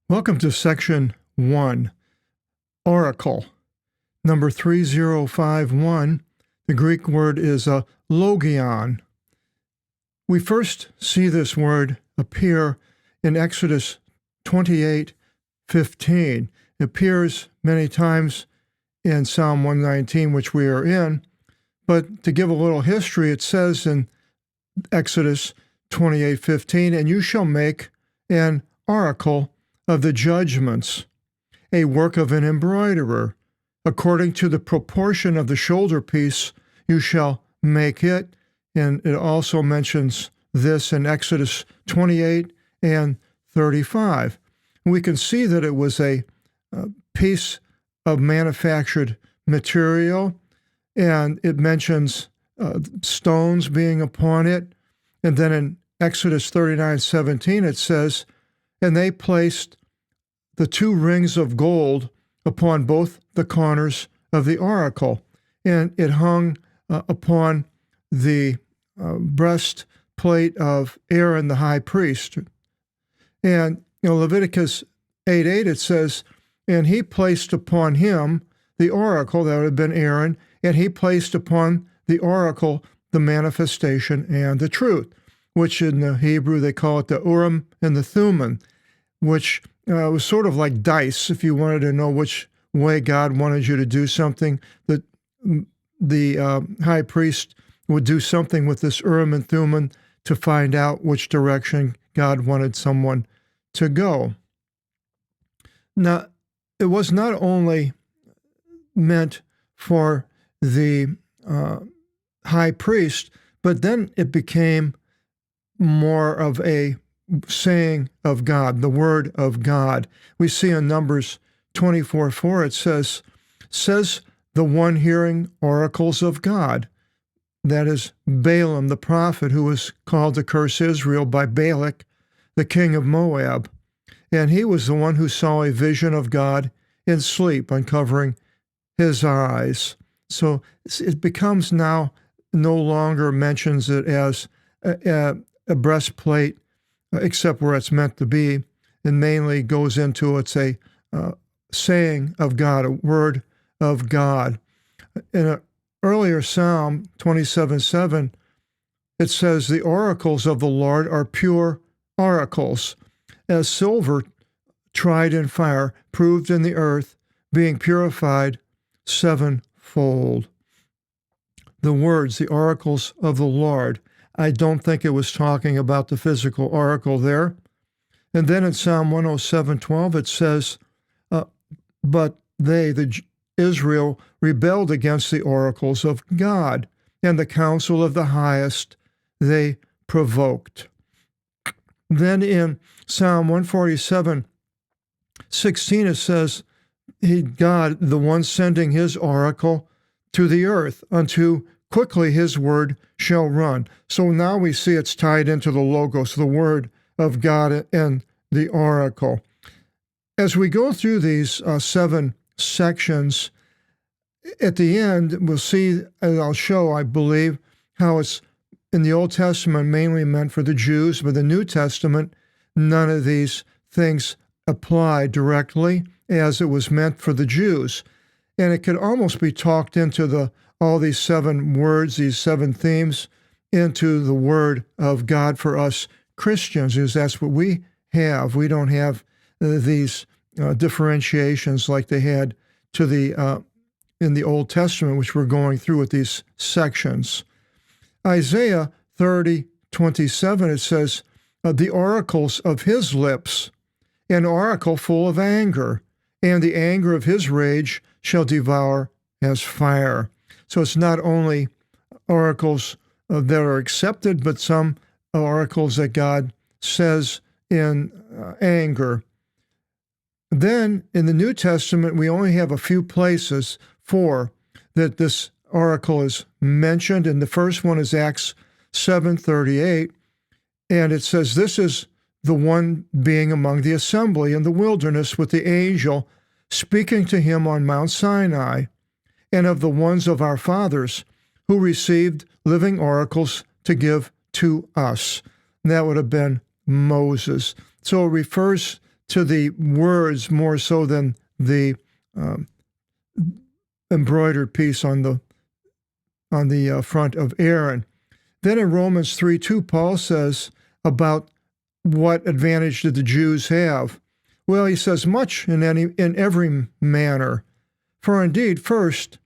Welcome to Section 1, Oracle. Number 3051, the Greek word is a logion. We first see this word appear in Exodus 28:15. It appears many times in Psalm 119, which we are in, but to give a little history, it says in Exodus 28:15, "And you shall make an oracle of the judgments, a work of an embroiderer. According to the proportion of the shoulder piece, you shall make it." And it also mentions this in Exodus 28 and 35. We can see that it was a piece of manufactured material, and it mentions stones being upon it. And then in Exodus 39:17, it says, "And they placed the 2 rings of gold upon both the corners of the oracle, and it hung upon the breastplate of Aaron the high priest." And in Leviticus 8:8, it says, "And he placed upon him the oracle," that would have been Aaron, "and he placed upon the oracle the manifestation and the truth," which in the Hebrew they call it the Urim and the Thummim, which was sort of like dice. If you wanted to know which way God wanted you to do something, that the high priest would do something with this Urim and Thummim to find out which direction God wanted someone to go. Now, it was not only meant for the high priest, but then it became more of a saying of God, the word of God. We see in Numbers 24:4, it says the one hearing oracles of God. That is Balaam, the prophet, who was called to curse Israel by Balak, the king of Moab. And he was the one who saw a vision of God in sleep, uncovering his eyes. So it becomes now no longer mentions it as a breastplate, except where it's meant to be, and mainly goes into it's a saying of God, a word of God. In an earlier Psalm 27:7, it says, "The oracles of the Lord are pure oracles, as silver tried in fire, proved in the earth, being purified 7-fold." The words, the oracles of the Lord, I don't think it was talking about the physical oracle there. And then in Psalm 107:12, it says, "But they, Israel, rebelled against the oracles of God, and the counsel of the highest they provoked." Then in Psalm 147:16, it says, God, the one sending his oracle to the earth, unto quickly his word shall run. So now we see it's tied into the Logos, the word of God and the oracle. As we go through these 7 sections, at the end, we'll see, and I'll show, I believe, how it's in the Old Testament mainly meant for the Jews, but the New Testament, none of these things apply directly as it was meant for the Jews. And it could almost be talked into all these 7 words, these 7 themes, into the word of God for us Christians, because that's what we have. We don't have these differentiations like they had to in the Old Testament, which we're going through with these sections. Isaiah 30:27, it says, "The oracles of his lips, an oracle full of anger, and the anger of his rage shall devour as fire." So it's not only oracles that are accepted, but some oracles that God says in anger. Then in the New Testament, we only have a few places that this oracle is mentioned, and the first one is Acts 7:38, and it says, "This is the one being among the assembly in the wilderness with the angel speaking to him on Mount Sinai, and of the ones of our fathers who received living oracles to give to us." And that would have been Moses. So it refers to the words more so than the embroidered piece on the front of Aaron. Then in Romans 3:2, Paul says about what advantage did the Jews have? Well, he says, much in every manner. For indeed, first,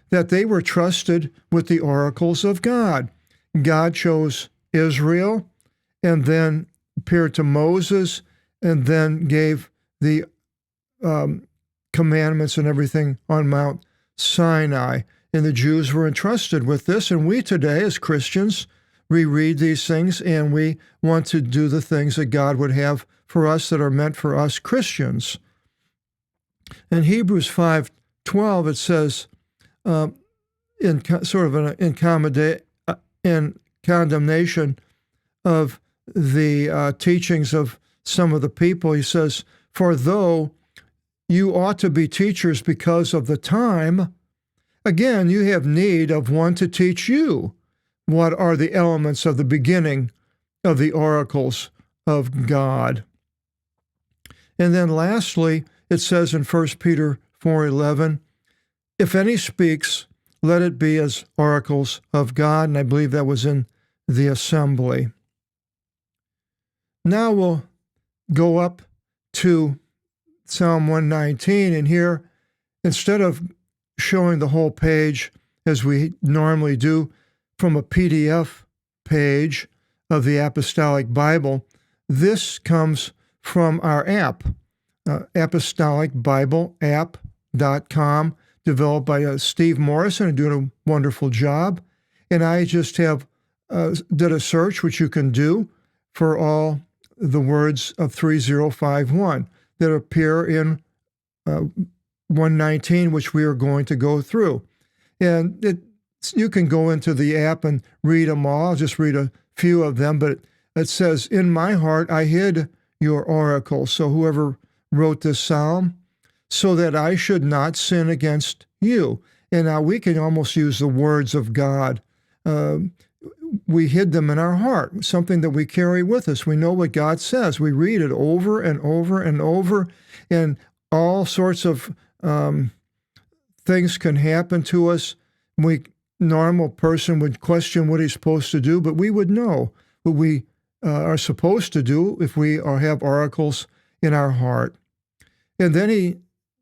that they were trusted with the oracles of God. God chose Israel, and then appeared to Moses, and then gave the commandments and everything on Mount Sinai. And the Jews were entrusted with this, and we today as Christians, we read these things and we want to do the things that God would have for us that are meant for us Christians. In Hebrews 5:12, it says, in condemnation of the teachings of some of the people, he says, for though you ought to be teachers because of the time, again, you have need of one to teach you what are the elements of the beginning of the oracles of God. And then lastly, it says in 1 Peter 4:11, if any speaks, let it be as oracles of God. And I believe that was in the assembly. Now we'll go up to Psalm 119, and here, instead of showing the whole page as we normally do from a PDF page of the Apostolic Bible, this comes from our app, apostolicbibleapp.com, developed by Steve Morrison, and doing a wonderful job. And I just have did a search, which you can do, for all the words of 3051 that appear in 119, which we are going to go through. And you can go into the app and read them all. I'll just read a few of them, but it says, in my heart I hid your oracle. So whoever wrote this psalm, so that I should not sin against you. And now we can almost use the words of God. We hid them in our heart, something that we carry with us. We know what God says. We read it over and over and over, and all sorts of things can happen to us. Normal person would question what he's supposed to do, but we would know what we are supposed to do if we have oracles in our heart. And then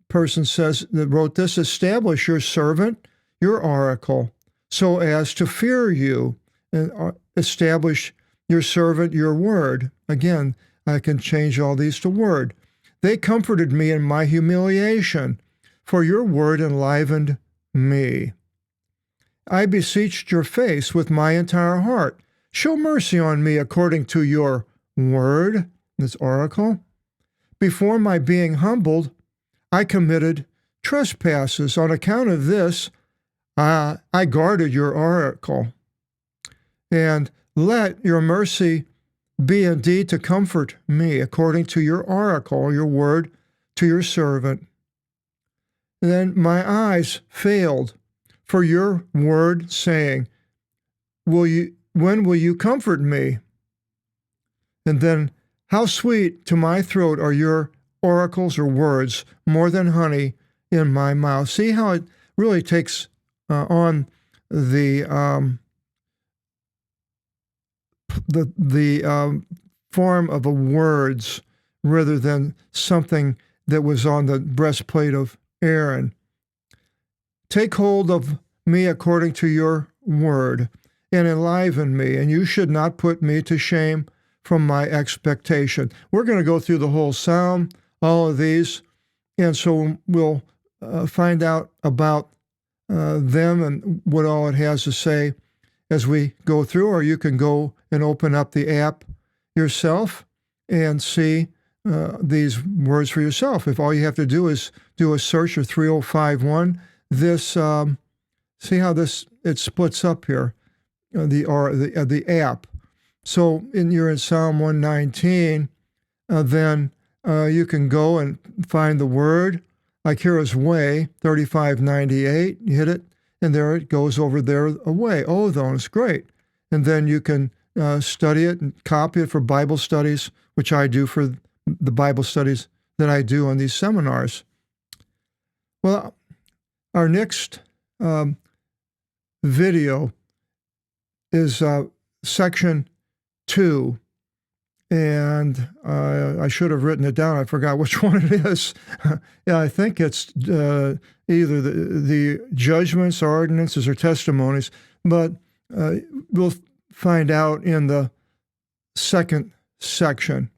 person says that wrote this, establish your servant, your oracle, so as to fear you, and establish your servant, your word. Again, I can change all these to word. They comforted me in my humiliation, for your word enlivened me. I beseeched your face with my entire heart. Show mercy on me according to your word, this oracle. Before my being humbled, I committed trespasses. On account of this, I guarded your oracle. And let your mercy be indeed to comfort me according to your oracle, your word, to your servant. And then my eyes failed for your word, saying, when will you comfort me? And then, how sweet to my throat are your oracles or words, more than honey in my mouth. See how it really takes on the form of a words rather than something that was on the breastplate of Aaron. Take hold of me according to your word, and enliven me, and you should not put me to shame from my expectation. We're going to go through the whole psalm, all of these, and so we'll find out about them and what all it has to say as we go through, or you can go and open up the app yourself and see these words for yourself. If all you have to do is do a search of 3051, this, see how it splits up here, the app. So you're in Psalm 119, then you can go and find the word, like here is way, 3598, you hit it, and there it goes over there away. Oh, that's great. And then you can study it and copy it for Bible studies, which I do for the Bible studies that I do on these seminars. Well, our next video is section 2, and I should have written it down. I forgot which one it is. Yeah, I think it's either the judgments, ordinances, or testimonies, but we'll find out in the second section.